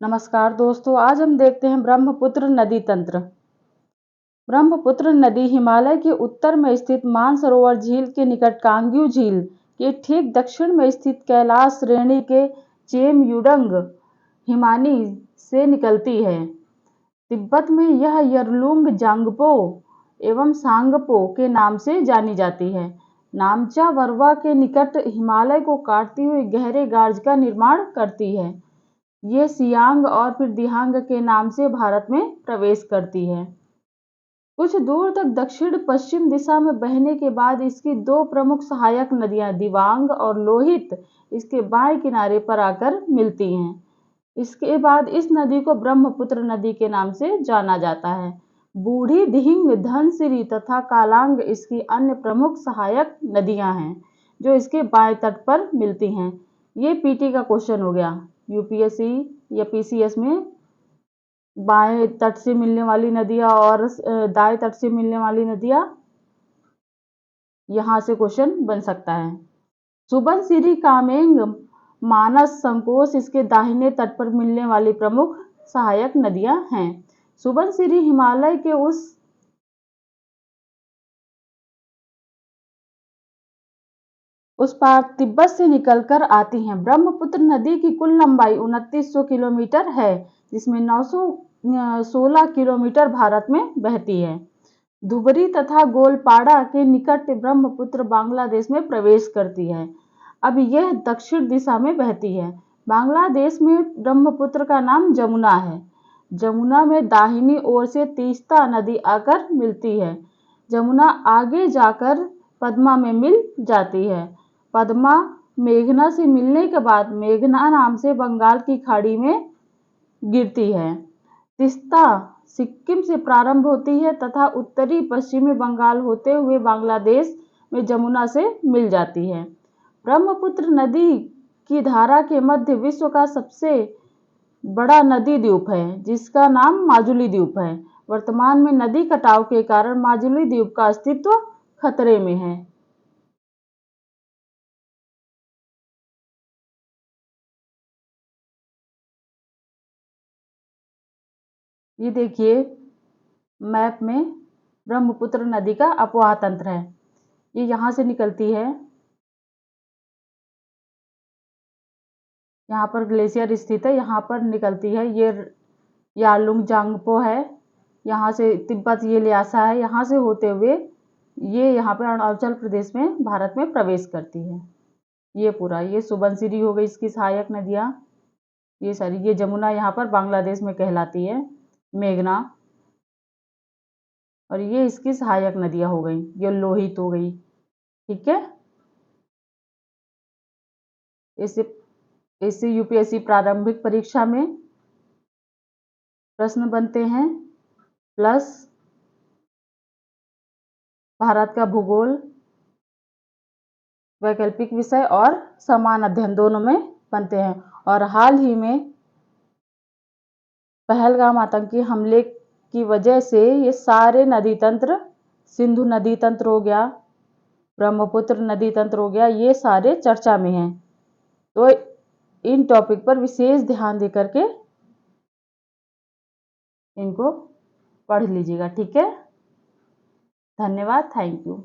नमस्कार दोस्तों, आज हम देखते हैं ब्रह्मपुत्र नदी तंत्र। ब्रह्मपुत्र नदी हिमालय के उत्तर में स्थित मानसरोवर झील के निकट कांग्यू झील के ठीक दक्षिण में स्थित कैलाश श्रेणी के चेमयुडंग हिमानी से निकलती है। तिब्बत में यह यरलुंग जांगपो एवं सांगपो के नाम से जानी जाती है। नामचा बरवा के निकट हिमालय को काटती हुई गहरे गार्ज का निर्माण करती है। ये सियांग और फिर दिहांग के नाम से भारत में प्रवेश करती है। कुछ दूर तक दक्षिण पश्चिम दिशा में बहने के बाद इसकी दो प्रमुख सहायक नदियां दिबांग और लोहित इसके बाएं किनारे पर आकर मिलती हैं। इसके बाद इस नदी को ब्रह्मपुत्र नदी के नाम से जाना जाता है। बूढ़ी दिहिंग, धनसिरी तथा कालांग इसकी अन्य प्रमुख सहायक नदियां हैं जो इसके बाएं तट पर मिलती हैं। ये पीटी का क्वेश्चन हो गया। यूपीएससी या पीसीएस में बाएं तट से मिलने वाली नदियां और दाएं तट से मिलने वाली नदियां, यहां से क्वेश्चन बन सकता है। सुबनसिरी, कामेंग, मानस, संकोच इसके दाहिने तट पर मिलने वाली प्रमुख सहायक नदियां हैं। सुबनसिरी हिमालय के उस पार तिब्बत से निकलकर आती हैं। ब्रह्मपुत्र नदी की कुल लंबाई 2900 किलोमीटर है, जिसमें 916 किलोमीटर भारत में बहती है। धुबरी तथा गोलपाड़ा के निकट ब्रह्मपुत्र बांग्लादेश में प्रवेश करती है। अब यह दक्षिण दिशा में बहती है। बांग्लादेश में ब्रह्मपुत्र का नाम जमुना है। जमुना में दाहिनी ओर से तीस्ता नदी आकर मिलती है। जमुना आगे जाकर पद्मा में मिल जाती है। पद्मा मेघना से मिलने के बाद मेघना नाम से बंगाल की खाड़ी में गिरती है। तीस्ता सिक्किम से प्रारंभ होती है तथा उत्तरी पश्चिमी बंगाल होते हुए बांग्लादेश में जमुना से मिल जाती है। ब्रह्मपुत्र नदी की धारा के मध्य विश्व का सबसे बड़ा नदी द्वीप है, जिसका नाम माजुली द्वीप है। वर्तमान में नदी कटाव के कारण माजुली द्वीप का अस्तित्व खतरे में है। ये देखिए मैप में ब्रह्मपुत्र नदी का अपवाह तंत्र है। ये यहाँ से निकलती है, यहाँ पर ग्लेशियर स्थित है, यहाँ पर निकलती है। ये यारलुंग जांगपो है, यहाँ से तिब्बत ये ल्हासा है, यहाँ से होते हुए ये यहाँ पे अरुणाचल प्रदेश में भारत में प्रवेश करती है। ये पूरा, ये सुबनसिरी हो गई इसकी सहायक नदियाँ, ये सारी, ये जमुना यहाँ पर बांग्लादेश में कहलाती है, मेघना, और ये इसकी सहायक नदियाँ हो गई, ये लोहित हो गई। ठीक है, इससे यूपीएससी प्रारंभिक परीक्षा में प्रश्न बनते हैं, प्लस भारत का भूगोल, वैकल्पिक विषय और समान अध्ययन दोनों में बनते हैं। और हाल ही में पहलगाम आतंकी हमले की वजह से ये सारे नदी तंत्र, सिंधु नदी तंत्र हो गया, ब्रह्मपुत्र नदी तंत्र हो गया, ये सारे चर्चा में हैं। तो इन टॉपिक पर विशेष ध्यान देकर के इनको पढ़ लीजिएगा। ठीक है, धन्यवाद, थैंक यू।